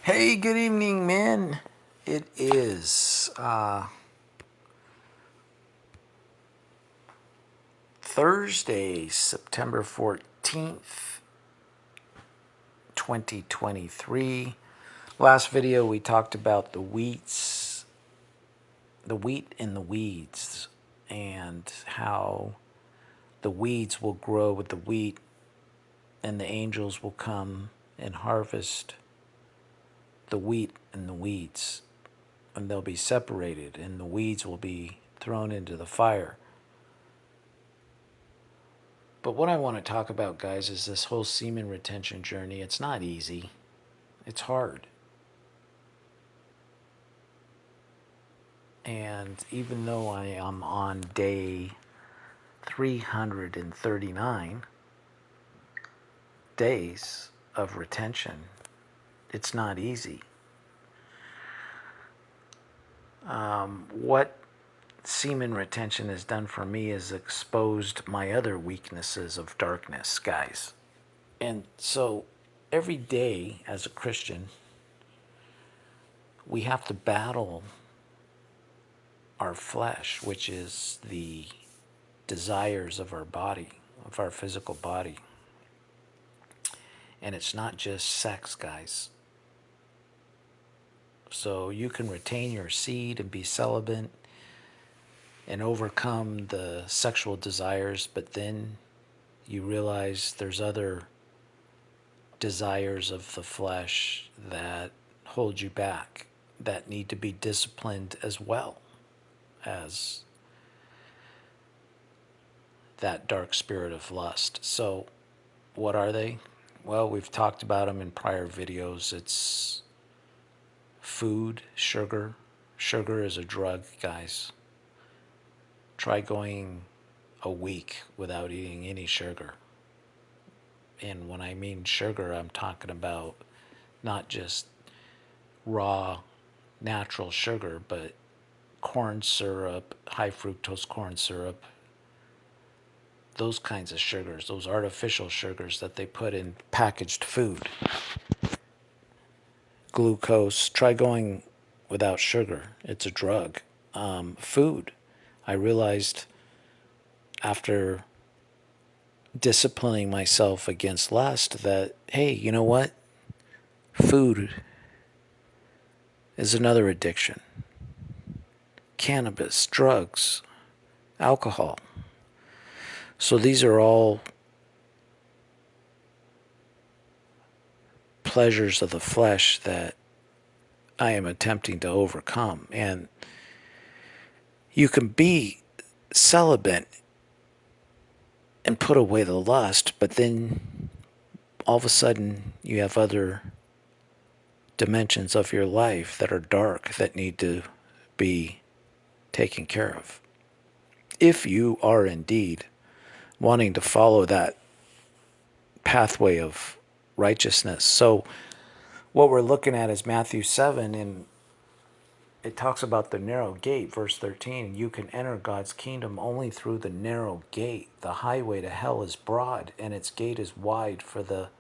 Hey, good evening, men. It is Thursday, September 14th, 2023. Last video we talked about the wheat in the weeds, and how the weeds will grow with the wheat, and the angels will come and harvest the wheat and the weeds, and they'll be separated, and the weeds will be thrown into the fire. But what I want to talk about, guys, is this whole semen retention journey. It's not easy. It's hard. And even though I am on day 339 days of retention, it's not easy. What semen retention has done for me is exposed my other weaknesses of darkness, guys. And so every day as a Christian, we have to battle our flesh, which is the desires of our body, of our physical body. And it's not just sex, guys. So you can retain your seed and be celibate and overcome the sexual desires, but then you realize there's other desires of the flesh that hold you back, that need to be disciplined as well as that dark spirit of lust. So what are they? Well, we've talked about them in prior videos. It's food, sugar. Sugar is a drug, guys. Try going a week without eating any sugar. And when I mean sugar, I'm talking about not just raw natural sugar, but corn syrup, high fructose corn syrup, those kinds of sugars, those artificial sugars that they put in packaged food. Glucose. Try going without sugar. It's a drug. Food. I realized after disciplining myself against lust that, hey, you know what? Food is another addiction. Cannabis, drugs, alcohol. So these are all pleasures of the flesh that I am attempting to overcome. And you can be celibate and put away the lust, but then all of a sudden you have other dimensions of your life that are dark that need to be taken care of. If you are indeed wanting to follow that pathway of righteousness. So what we're looking at is Matthew 7, and it talks about the narrow gate, verse 13. You can enter God's kingdom only through the narrow gate. The highway to hell is broad, and its gate is wide for the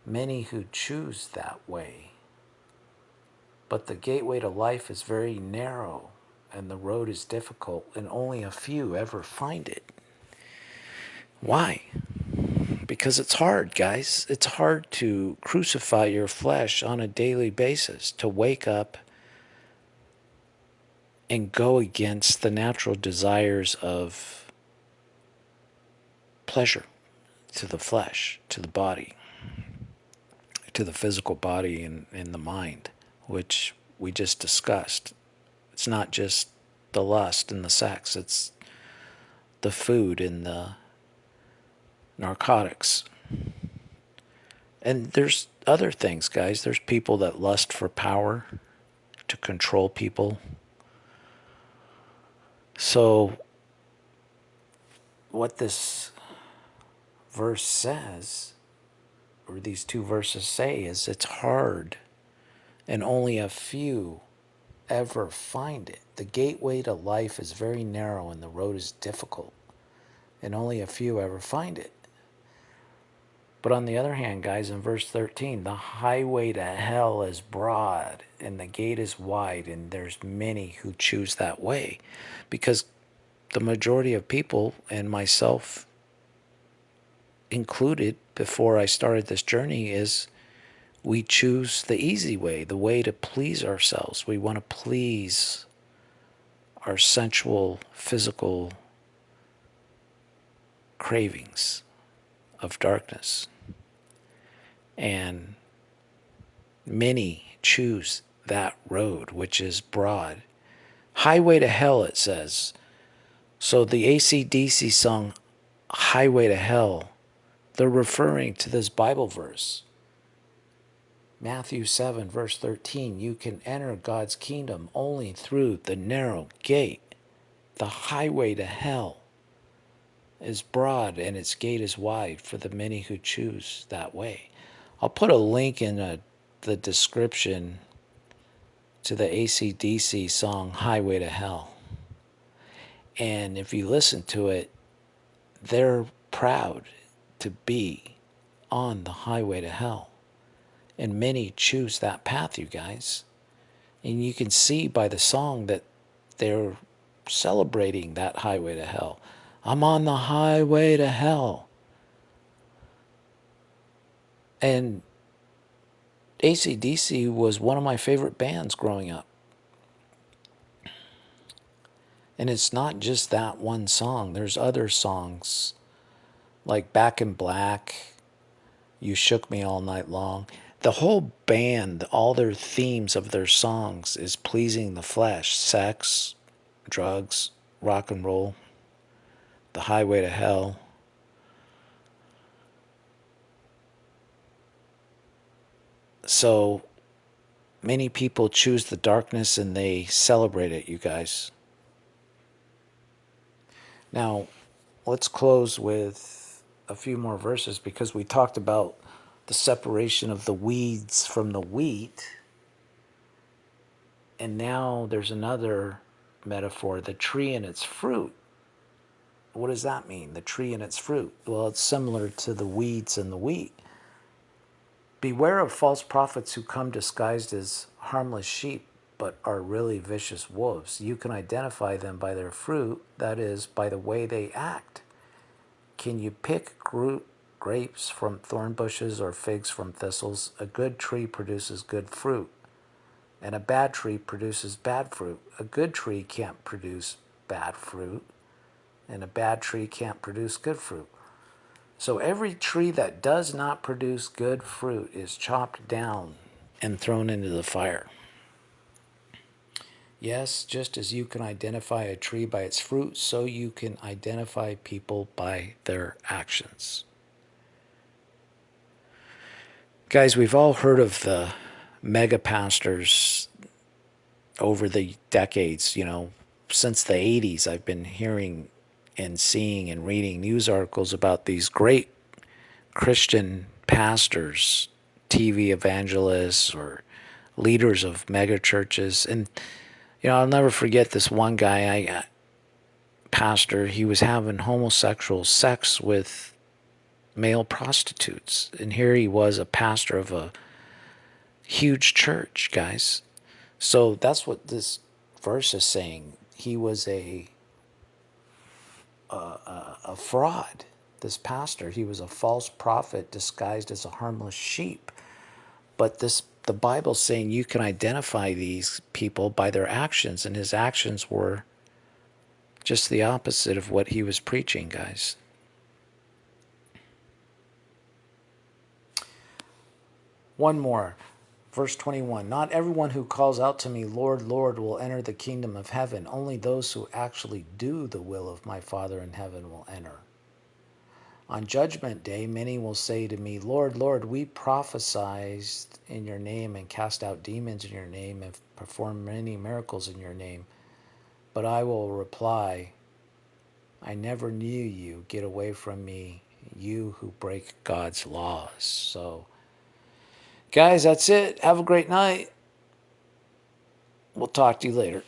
many who choose that way. But the gateway to life is very narrow, and the road is difficult, and only a few ever find it. Why? Because it's hard, guys. It's hard to crucify your flesh on a daily basis, to wake up and go against the natural desires of pleasure to the flesh, to the body, to the physical body and the mind, which we just discussed. It's not just the lust and the sex, it's the food and the narcotics. And there's other things, guys. There's people that lust for power, to control people. So what this verse says, or these two verses say, is it's hard and only a few ever find it. The gateway to life is very narrow and the road is difficult, and only a few ever find it. But on the other hand, guys, in verse 13, the highway to hell is broad and the gate is wide, and there's many who choose that way. Because the majority of people, and myself included before I started this journey, is we choose the easy way, the way to please ourselves. We want to please our sensual, physical cravings of darkness. And many choose that road, which is broad. Highway to hell, it says. So the AC/DC song, Highway to Hell, they're referring to this Bible verse. Matthew 7, verse 13, you can enter God's kingdom only through the narrow gate. The highway to hell is broad and its gate is wide for the many who choose that way. I'll put a link in the description to the AC/DC song Highway to Hell. And if you listen to it, they're proud to be on the highway to hell. And many choose that path, you guys. And you can see by the song that they're celebrating that highway to hell. I'm on the highway to hell. And AC/DC was one of my favorite bands growing up. And it's not just that one song. There's other songs like Back in Black, You Shook Me All Night Long. The whole band, all their themes of their songs is pleasing the flesh, sex, drugs, rock and roll, the highway to hell. So many people choose the darkness and they celebrate it, you guys. Now, let's close with a few more verses because we talked about the separation of the weeds from the wheat. And now there's another metaphor, the tree and its fruit. What does that mean, the tree and its fruit? Well, it's similar to the weeds and the wheat. Beware of false prophets who come disguised as harmless sheep, but are really vicious wolves. You can identify them by their fruit, that is, by the way they act. Can you pick grapes from thorn bushes or figs from thistles? A good tree produces good fruit, and a bad tree produces bad fruit. A good tree can't produce bad fruit, and a bad tree can't produce good fruit. So every tree that does not produce good fruit is chopped down and thrown into the fire. Yes, just as you can identify a tree by its fruit, so you can identify people by their actions. Guys, we've all heard of the mega pastors over the decades. Since the 80s, I've been hearing and seeing and reading news articles about these great Christian pastors, TV evangelists, or leaders of mega churches. And, I'll never forget this one guy, pastor, he was having homosexual sex with male prostitutes. And here he was, a pastor of a huge church, guys. So that's what this verse is saying. He was a fraud, this pastor. He was a false prophet disguised as a harmless sheep. But the Bible's saying you can identify these people by their actions, and his actions were just the opposite of what he was preaching, guys. One more. Verse 21, not everyone who calls out to me, Lord, Lord, will enter the kingdom of heaven. Only those who actually do the will of my Father in heaven will enter. On judgment day, many will say to me, Lord, Lord, we prophesied in your name and cast out demons in your name and performed many miracles in your name. But I will reply, I never knew you. Get away from me, you who break God's laws. So, guys, that's it. Have a great night. We'll talk to you later.